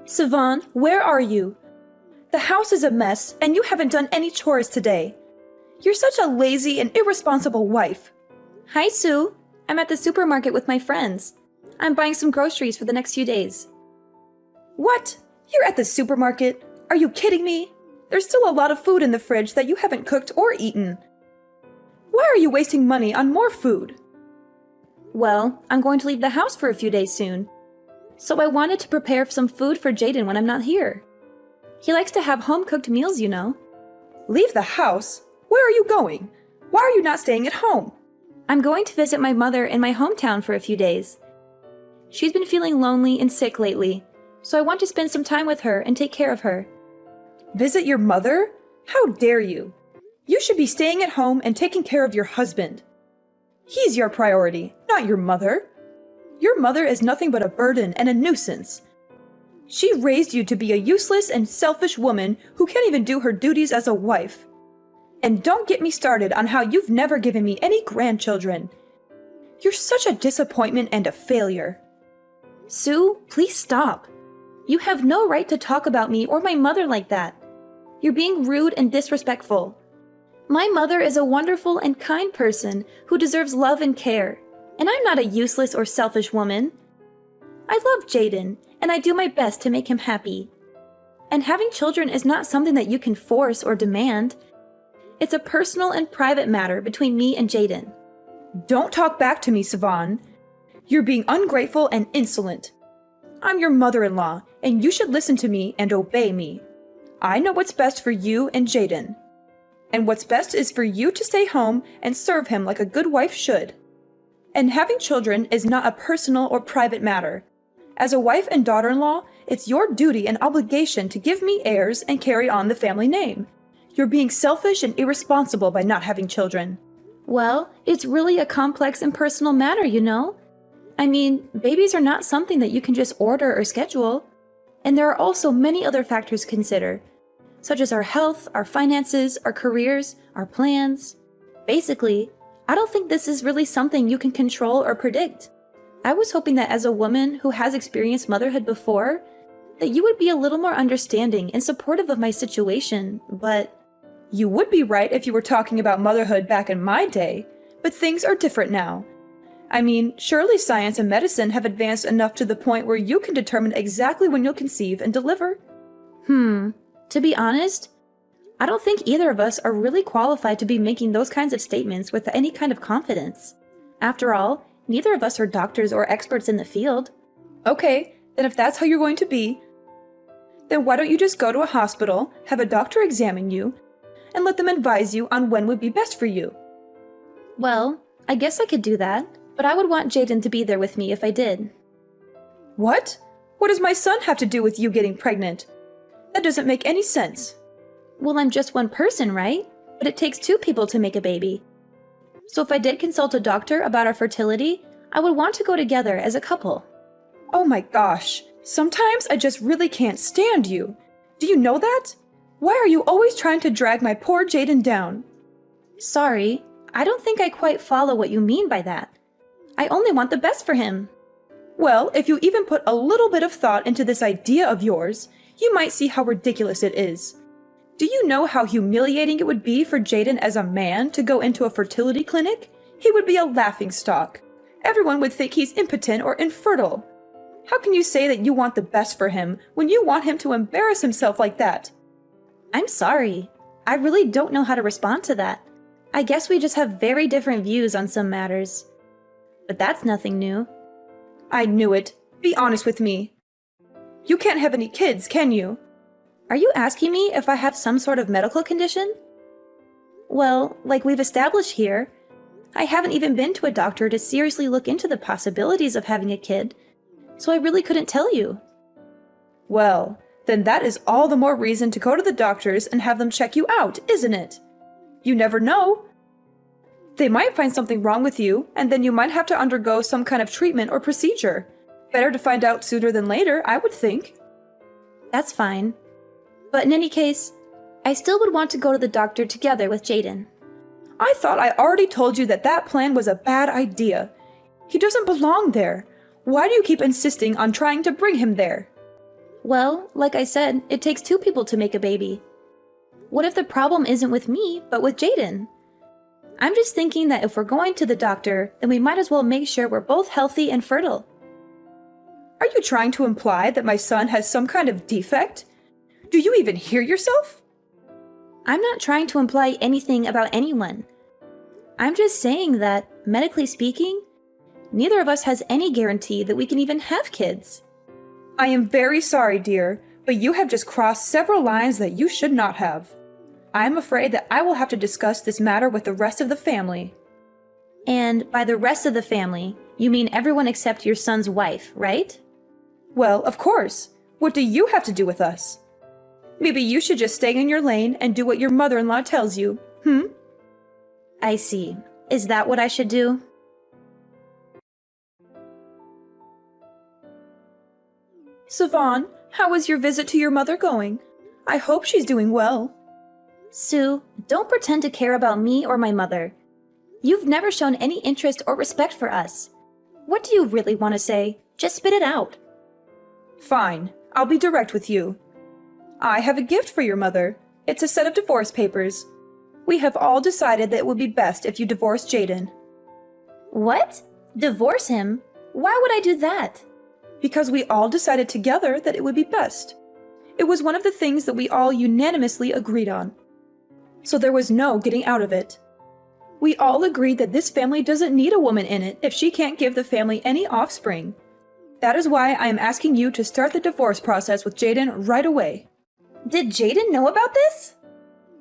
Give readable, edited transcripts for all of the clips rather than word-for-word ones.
Sivan, where are you? The house is a mess, and you haven't done any chores today. You're such a lazy and irresponsible wife. Hi, Sue. I'm at the supermarket with my friends. I'm buying some groceries for the next few days. What? You're at the supermarket? Are you kidding me? There's still a lot of food in the fridge that you haven't cooked or eaten. Why are you wasting money on more food? Well, I'm going to leave the house for a few days soon. So I wanted to prepare some food for Jaden when I'm not here. He likes to have home-cooked meals, you know. Leave the house? Where are you going? Why are you not staying at home? I'm going to visit my mother in my hometown for a few days. She's been feeling lonely and sick lately, so I want to spend some time with her and take care of her. Visit your mother? How dare you? You should be staying at home and taking care of your husband. He's your priority, not your mother. Your mother is nothing but a burden and a nuisance. She raised you to be a useless and selfish woman who can't even do her duties as a wife. And don't get me started on how you've never given me any grandchildren. You're such a disappointment and a failure. Sue, please stop. You have no right to talk about me or my mother like that. You're being rude and disrespectful. My mother is a wonderful and kind person who deserves love and care, and I'm not a useless or selfish woman. I love Jaden, and I do my best to make him happy. And having children is not something that you can force or demand. It's a personal and private matter between me and Jaden. Don't talk back to me, Sivan. You're being ungrateful and insolent. I'm your mother-in-law, and you should listen to me and obey me. I know what's best for you and Jaden. And what's best is for you to stay home and serve him like a good wife should. And having children is not a personal or private matter. As a wife and daughter-in-law, it's your duty and obligation to give me heirs and carry on the family name. You're being selfish and irresponsible by not having children. Well, it's really a complex and personal matter, you know? I mean, babies are not something that you can just order or schedule. And there are also many other factors to consider, such as our health, our finances, our careers, our plans. Basically, I don't think this is really something you can control or predict. I was hoping that as a woman who has experienced motherhood before, that you would be a little more understanding and supportive of my situation, but... You would be right if you were talking about motherhood back in my day, but things are different now. I mean, surely science and medicine have advanced enough to the point where you can determine exactly when you'll conceive and deliver. To be honest, I don't think either of us are really qualified to be making those kinds of statements with any kind of confidence. After all, neither of us are doctors or experts in the field. Okay, then if that's how you're going to be, then why don't you just go to a hospital, have a doctor examine you, and let them advise you on when would be best for you? Well, I guess I could do that, but I would want Jaden to be there with me if I did. What? What does my son have to do with you getting pregnant? That doesn't make any sense. Well, I'm just one person, right? But it takes two people to make a baby. So if I did consult a doctor about our fertility, I would want to go together as a couple. Oh my gosh, sometimes I just really can't stand you. Do you know that? Why are you always trying to drag my poor Jaden down? Sorry, I don't think I quite follow what you mean by that. I only want the best for him. Well, if you even put a little bit of thought into this idea of yours, you might see how ridiculous it is. Do you know how humiliating it would be for Jaden as a man to go into a fertility clinic? He would be a laughingstock. Everyone would think he's impotent or infertile. How can you say that you want the best for him when you want him to embarrass himself like that? I'm sorry. I really don't know how to respond to that. I guess we just have very different views on some matters. But that's nothing new. I knew it. Be honest with me. You can't have any kids, can you? Are you asking me if I have some sort of medical condition? Well, like we've established here, I haven't even been to a doctor to seriously look into the possibilities of having a kid, so I really couldn't tell you. Well, then that is all the more reason to go to the doctors and have them check you out, isn't it? You never know. They might find something wrong with you, and then you might have to undergo some kind of treatment or procedure. Better to find out sooner than later, I would think. That's fine. But in any case, I still would want to go to the doctor together with Jaden. I thought I already told you that that plan was a bad idea. He doesn't belong there. Why do you keep insisting on trying to bring him there? Well, like I said, it takes two people to make a baby. What if the problem isn't with me, but with Jaden? I'm just thinking that if we're going to the doctor, then we might as well make sure we're both healthy and fertile. Are you trying to imply that my son has some kind of defect? Do you even hear yourself? I'm not trying to imply anything about anyone. I'm just saying that, medically speaking, neither of us has any guarantee that we can even have kids. I am very sorry, dear, but you have just crossed several lines that you should not have. I am afraid that I will have to discuss this matter with the rest of the family. And by the rest of the family, you mean everyone except your son's wife, right? Well, of course. What do you have to do with us? Maybe you should just stay in your lane and do what your mother-in-law tells you, I see. Is that what I should do? Savon, how is your visit to your mother going? I hope she's doing well. Sue, don't pretend to care about me or my mother. You've never shown any interest or respect for us. What do you really want to say? Just spit it out. Fine, I'll be direct with you. I have a gift for your mother. It's a set of divorce papers. We have all decided that it would be best if you divorced Jaden. What? Divorce him? Why would I do that? Because we all decided together that it would be best. It was one of the things that we all unanimously agreed on. So there was no getting out of it. We all agreed that this family doesn't need a woman in it if she can't give the family any offspring. That is why I am asking you to start the divorce process with Jaden right away. Did Jaden know about this?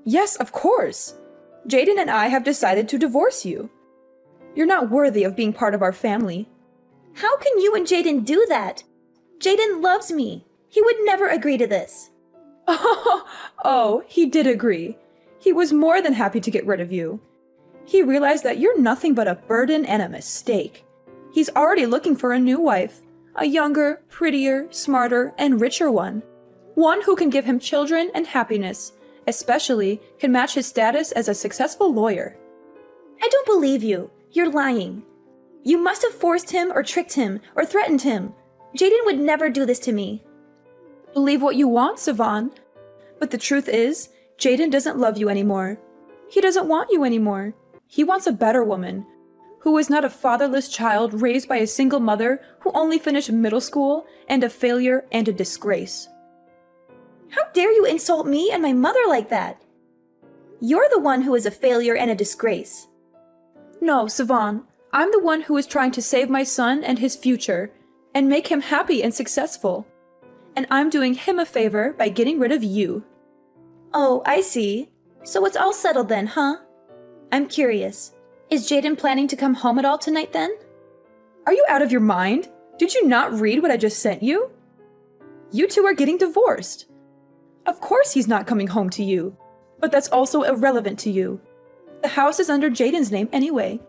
Yes, of course. Jaden and I have decided to divorce you. You're not worthy of being part of our family. How can you and Jaden do that? Jaden loves me. He would never agree to this. Oh, he did agree. He was more than happy to get rid of you. He realized that you're nothing but a burden and a mistake. He's already looking for a new wife. A younger, prettier, smarter, and richer one. One who can give him children and happiness, especially can match his status as a successful lawyer. I don't believe you. You're lying. You must have forced him or tricked him or threatened him. Jaden would never do this to me. Believe what you want, Savon. But the truth is, Jaden doesn't love you anymore. He doesn't want you anymore. He wants a better woman. Who is not a fatherless child raised by a single mother who only finished middle school and a failure and a disgrace. How dare you insult me and my mother like that? You're the one who is a failure and a disgrace. No, Savon, I'm the one who is trying to save my son and his future and make him happy and successful. And I'm doing him a favor by getting rid of you. Oh, I see. So it's all settled then, huh? I'm curious. Is Jaden planning to come home at all tonight then? Are you out of your mind? Did you not read what I just sent you? You two are getting divorced. Of course he's not coming home to you, but that's also irrelevant to you. The house is under Jaden's name anyway.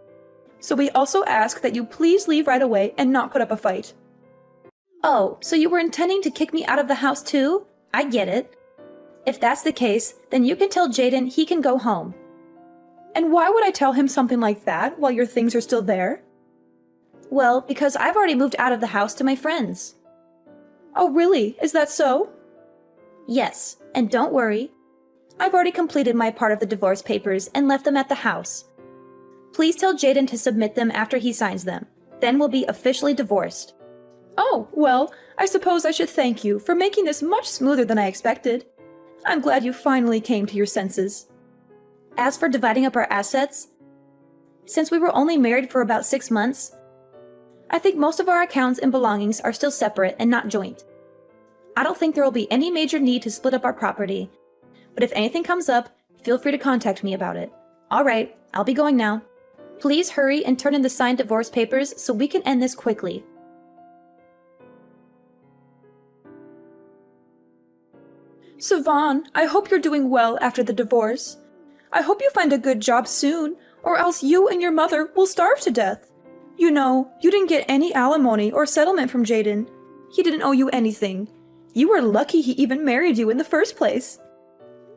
So we also ask that you please leave right away and not put up a fight. Oh, so you were intending to kick me out of the house too? I get it. If that's the case, then you can tell Jaden he can go home. And why would I tell him something like that while your things are still there? Well, because I've already moved out of the house to my friends. Oh, really? Is that so? Yes, and don't worry. I've already completed my part of the divorce papers and left them at the house. Please tell Jaden to submit them after he signs them. Then we'll be officially divorced. Oh, well, I suppose I should thank you for making this much smoother than I expected. I'm glad you finally came to your senses. As for dividing up our assets, since we were only married for about 6 months, I think most of our accounts and belongings are still separate and not joint. I don't think there will be any major need to split up our property, but if anything comes up, feel free to contact me about it. All right, I'll be going now. Please hurry and turn in the signed divorce papers so we can end this quickly. Savon, I hope you're doing well after the divorce. I hope you find a good job soon, or else you and your mother will starve to death. You know, you didn't get any alimony or settlement from Jaden. He didn't owe you anything. You were lucky he even married you in the first place.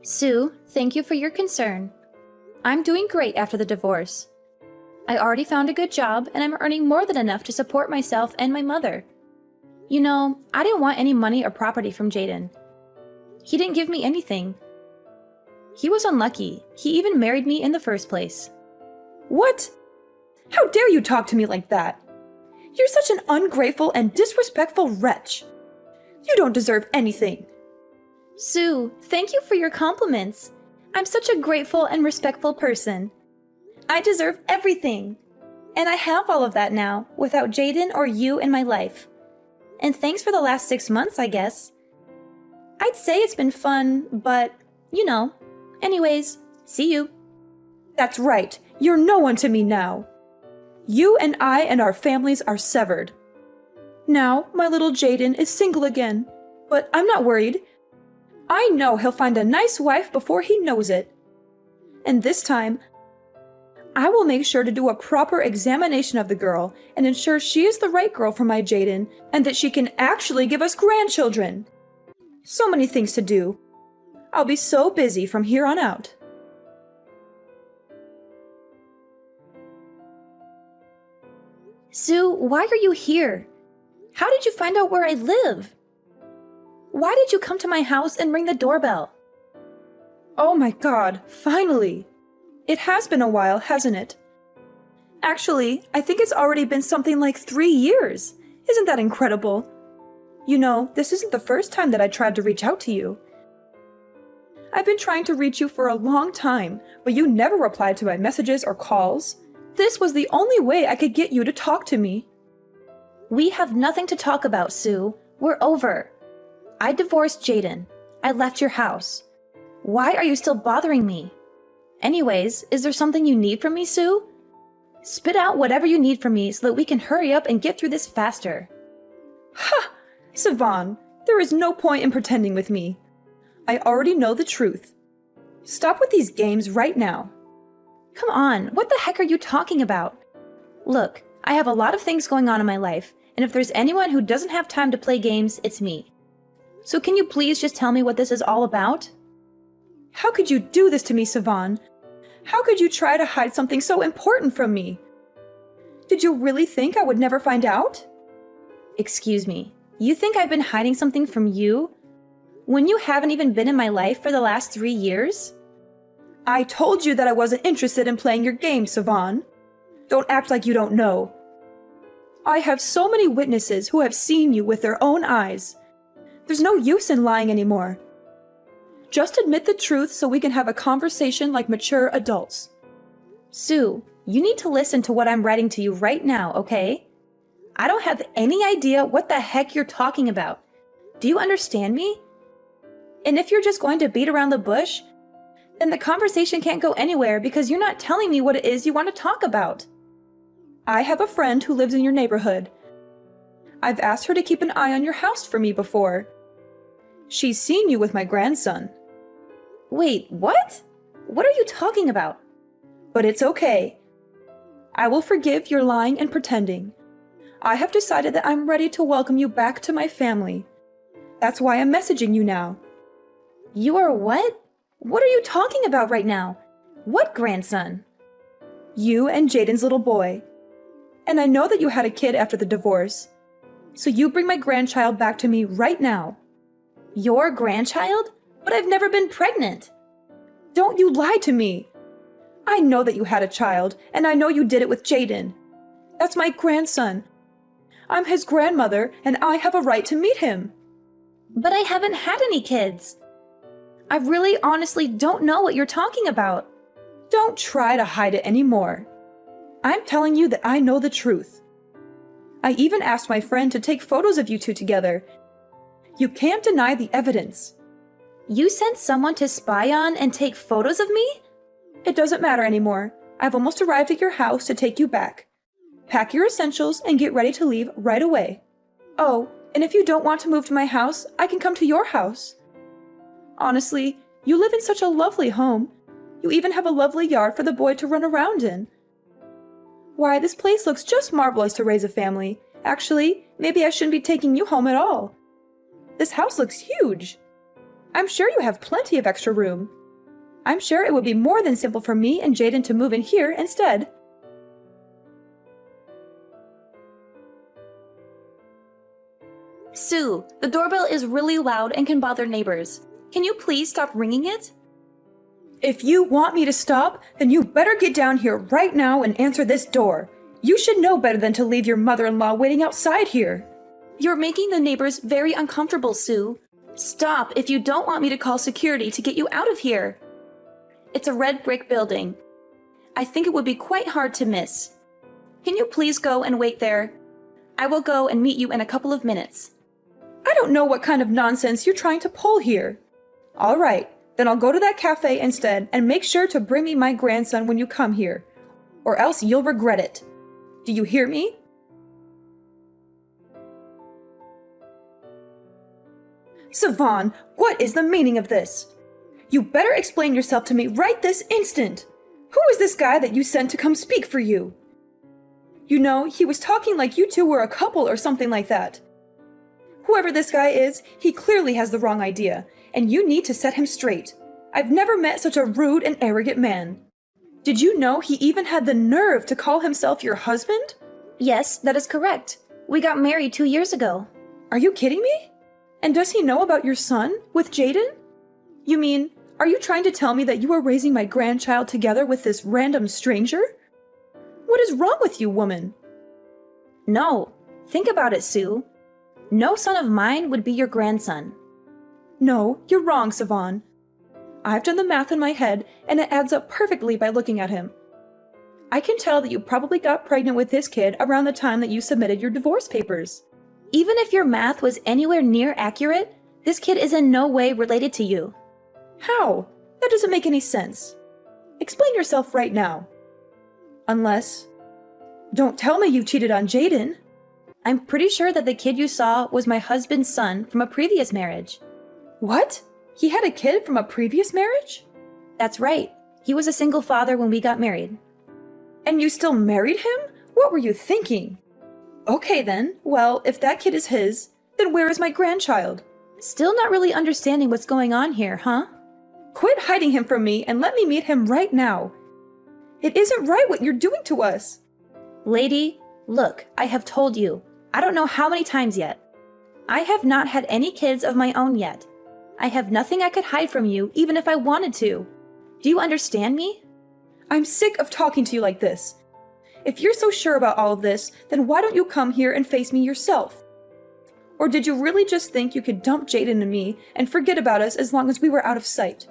Sue, thank you for your concern. I'm doing great after the divorce. I already found a good job and I'm earning more than enough to support myself and my mother. You know, I didn't want any money or property from Jaden. He didn't give me anything. He was unlucky. He even married me in the first place. What? How dare you talk to me like that? You're such an ungrateful and disrespectful wretch. You don't deserve anything. Sue, thank you for your compliments. I'm such a grateful and respectful person. I deserve everything. And I have all of that now, without Jaden or you in my life. And thanks for the last 6 months, I guess. I'd say it's been fun, but, you know. Anyways, see you. That's right. You're no one to me now. You and I and our families are severed. Now, my little Jaden is single again, but I'm not worried. I know he'll find a nice wife before he knows it. And this time, I will make sure to do a proper examination of the girl and ensure she is the right girl for my Jaden and that she can actually give us grandchildren. So many things to do. I'll be so busy from here on out. Sue, why are you here? How did you find out where I live? Why did you come to my house and ring the doorbell? Oh my God, finally! It has been a while, hasn't it? Actually, I think it's already been something like 3 years. Isn't that incredible? You know, this isn't the first time that I tried to reach out to you. I've been trying to reach you for a long time, but you never replied to my messages or calls. This was the only way I could get you to talk to me. We have nothing to talk about, Sue. We're over. I divorced Jaden. I left your house. Why are you still bothering me? Anyways, is there something you need from me, Sue? Spit out whatever you need from me so that we can hurry up and get through this faster. Ha! Siobhan, there is no point in pretending with me. I already know the truth. Stop with these games right now. Come on, what the heck are you talking about? Look, I have a lot of things going on in my life, and if there's anyone who doesn't have time to play games, it's me. So can you please just tell me what this is all about? How could you do this to me, Siobhan? How could you try to hide something so important from me? Did you really think I would never find out? Excuse me, you think I've been hiding something from you? When you haven't even been in my life for the last 3 years? I told you that I wasn't interested in playing your game, Siobhan. Don't act like you don't know. I have so many witnesses who have seen you with their own eyes. There's no use in lying anymore. Just admit the truth so we can have a conversation like mature adults. Sue, you need to listen to what I'm writing to you right now, okay? I don't have any idea what the heck you're talking about. Do you understand me? And if you're just going to beat around the bush, then the conversation can't go anywhere because you're not telling me what it is you want to talk about. I have a friend who lives in your neighborhood. I've asked her to keep an eye on your house for me before. She's seen you with my grandson. Wait, what? What are you talking about? But it's okay. I will forgive your lying and pretending. I have decided that I'm ready to welcome you back to my family. That's why I'm messaging you now. You are what? What are you talking about right now? What grandson? You and Jaden's little boy. And I know that you had a kid after the divorce. So you bring my grandchild back to me right now. Your grandchild? But I've never been pregnant. Don't you lie to me. I know that you had a child, and I know you did it with Jaden. That's my grandson. I'm his grandmother, and I have a right to meet him. But I haven't had any kids. I really honestly don't know what you're talking about. Don't try to hide it anymore. I'm telling you that I know the truth. I even asked my friend to take photos of you two together. You can't deny the evidence. You sent someone to spy on and take photos of me? It doesn't matter anymore. I've almost arrived at your house to take you back. Pack your essentials and get ready to leave right away. Oh, and if you don't want to move to my house, I can come to your house. Honestly, you live in such a lovely home. You even have a lovely yard for the boy to run around in. Why, this place looks just marvelous to raise a family. Actually, maybe I shouldn't be taking you home at all. This house looks huge. I'm sure you have plenty of extra room. I'm sure it would be more than simple for me and Jaden to move in here instead. Sue, the doorbell is really loud and can bother neighbors. Can you please stop ringing it? If you want me to stop, then you better get down here right now and answer this door. You should know better than to leave your mother-in-law waiting outside here. You're making the neighbors very uncomfortable, Sue. Stop if you don't want me to call security to get you out of here. It's a red brick building. I think it would be quite hard to miss. Can you please go and wait there? I will go and meet you in a couple of minutes. I don't know what kind of nonsense you're trying to pull here. All right, then I'll go to that cafe instead and make sure to bring me my grandson when you come here, or else you'll regret it. Do you hear me? Savon, what is the meaning of this? You better explain yourself to me right this instant. Who is this guy that you sent to come speak for you? You know, he was talking like you two were a couple or something like that. Whoever this guy is, he clearly has the wrong idea, and you need to set him straight. I've never met such a rude and arrogant man. Did you know he even had the nerve to call himself your husband? Yes, that is correct. We got married 2 years ago. Are you kidding me? And does he know about your son with Jaden? You mean, are you trying to tell me that you are raising my grandchild together with this random stranger? What is wrong with you, woman? No. Think about it, Sue. No son of mine would be your grandson. No, you're wrong, Savon. I've done the math in my head, and it adds up perfectly by looking at him. I can tell that you probably got pregnant with this kid around the time that you submitted your divorce papers. Even if your math was anywhere near accurate, this kid is in no way related to you. How? That doesn't make any sense. Explain yourself right now. Unless... Don't tell me you cheated on Jaden. I'm pretty sure that the kid you saw was my husband's son from a previous marriage. What? He had a kid from a previous marriage? That's right. He was a single father when we got married. And you still married him? What were you thinking? Okay then, well, if that kid is his, then where is my grandchild? Still not really understanding what's going on here, huh? Quit hiding him from me and let me meet him right now. It isn't right what you're doing to us. Lady, look, I have told you. I don't know how many times yet. I have not had any kids of my own yet. I have nothing I could hide from you, even if I wanted to. Do you understand me? I'm sick of talking to you like this. If you're so sure about all of this, then why don't you come here and face me yourself? Or did you really just think you could dump Jaden and me and forget about us as long as we were out of sight?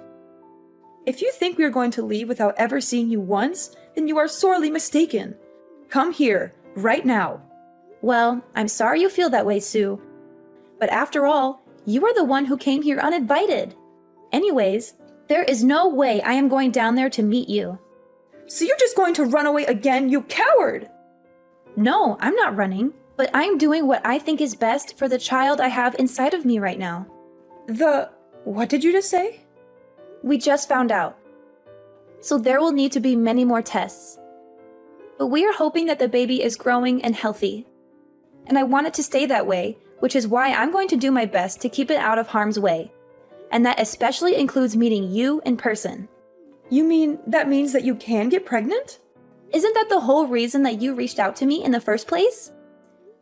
If you think we are going to leave without ever seeing you once, then you are sorely mistaken. Come here, right now. Well, I'm sorry you feel that way, Sue. But after all, you are the one who came here uninvited. Anyways, there is no way I am going down there to meet you. So you're just going to run away again, you coward! No, I'm not running, but I'm doing what I think is best for the child I have inside of me right now. What did you just say? We just found out. So there will need to be many more tests. But we are hoping that the baby is growing and healthy. And I want it to stay that way, which is why I'm going to do my best to keep it out of harm's way. And that especially includes meeting you in person. You mean that means that you can get pregnant? Isn't that the whole reason that you reached out to me in the first place?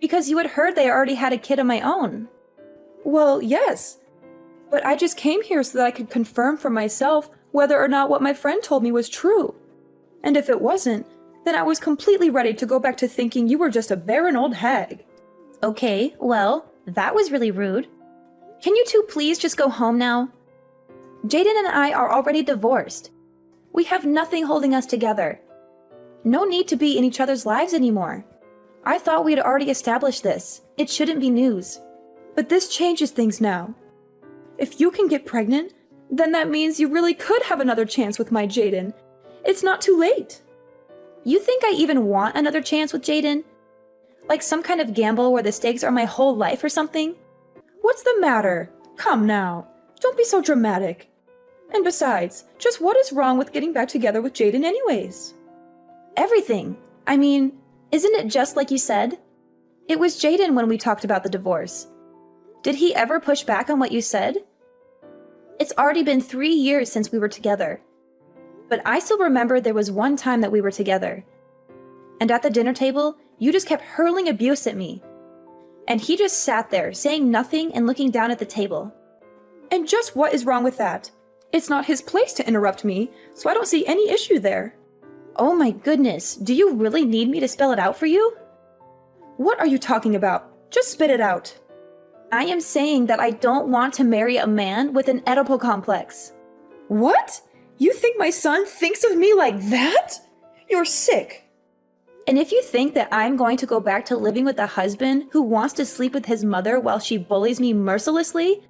Because you had heard that I already had a kid of my own. Well, yes. But I just came here so that I could confirm for myself whether or not what my friend told me was true. And if it wasn't, then I was completely ready to go back to thinking you were just a barren old hag. Okay, well, that was really rude. Can you two please just go home now? Jaden and I are already divorced. We have nothing holding us together. No need to be in each other's lives anymore. I thought we had already established this. It shouldn't be news. But this changes things now. If you can get pregnant, then that means you really could have another chance with my Jaden. It's not too late. You think I even want another chance with Jaden? Like some kind of gamble where the stakes are my whole life or something? What's the matter? Come now. Don't be so dramatic. And besides, just what is wrong with getting back together with Jaden anyways? Everything. I mean, isn't it just like you said? It was Jaden when we talked about the divorce. Did he ever push back on what you said? It's already been 3 years since we were together. But I still remember there was one time that we were together. And at the dinner table, you just kept hurling abuse at me. And he just sat there, saying nothing and looking down at the table. And just what is wrong with that? It's not his place to interrupt me, so I don't see any issue there. Oh my goodness, do you really need me to spell it out for you? What are you talking about? Just spit it out. I am saying that I don't want to marry a man with an Oedipal complex. What? You think my son thinks of me like that? You're sick. And if you think that I'm going to go back to living with a husband who wants to sleep with his mother while she bullies me mercilessly,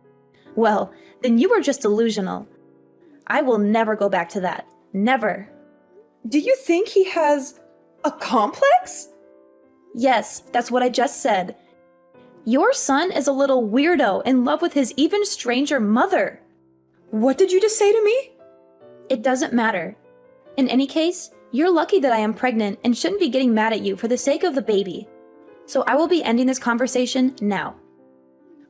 well, then you are just delusional. I will never go back to that. Never. Do you think he has a complex? Yes, that's what I just said. Your son is a little weirdo in love with his even stranger mother. What did you just say to me? It doesn't matter. In any case, you're lucky that I am pregnant and shouldn't be getting mad at you for the sake of the baby. So I will be ending this conversation now.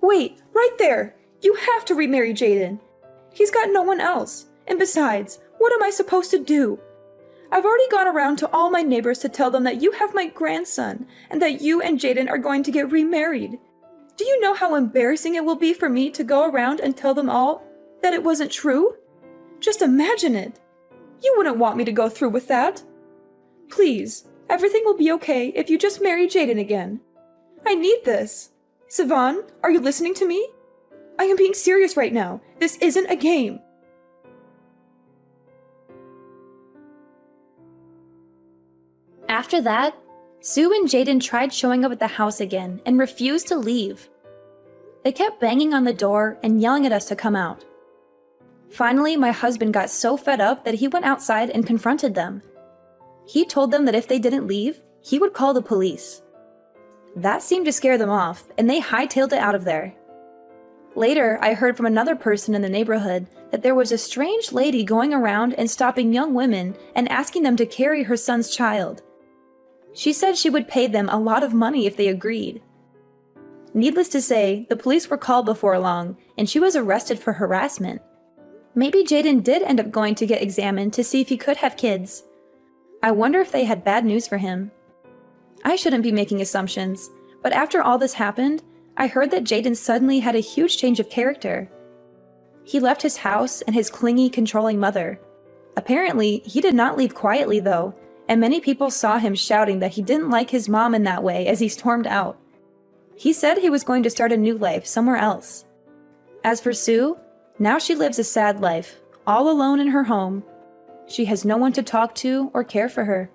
Wait, right there. You have to remarry Jaden. He's got no one else. And besides, what am I supposed to do? I've already gone around to all my neighbors to tell them that you have my grandson and that you and Jaden are going to get remarried. Do you know how embarrassing it will be for me to go around and tell them all that it wasn't true? Just imagine it. You wouldn't want me to go through with that. Please, everything will be okay if you just marry Jaden again. I need this. Sivan, are you listening to me? I am being serious right now. This isn't a game. After that, Sue and Jaden tried showing up at the house again and refused to leave. They kept banging on the door and yelling at us to come out. Finally, my husband got so fed up that he went outside and confronted them. He told them that if they didn't leave, he would call the police. That seemed to scare them off, and they hightailed it out of there. Later, I heard from another person in the neighborhood that there was a strange lady going around and stopping young women and asking them to carry her son's child. She said she would pay them a lot of money if they agreed. Needless to say, the police were called before long, and she was arrested for harassment. Maybe Jaden did end up going to get examined to see if he could have kids. I wonder if they had bad news for him. I shouldn't be making assumptions, but after all this happened, I heard that Jaden suddenly had a huge change of character. He left his house and his clingy, controlling mother. Apparently, he did not leave quietly though, and many people saw him shouting that he didn't like his mom in that way as he stormed out. He said he was going to start a new life somewhere else. As for Sue, now she lives a sad life, all alone in her home. She has no one to talk to or care for her.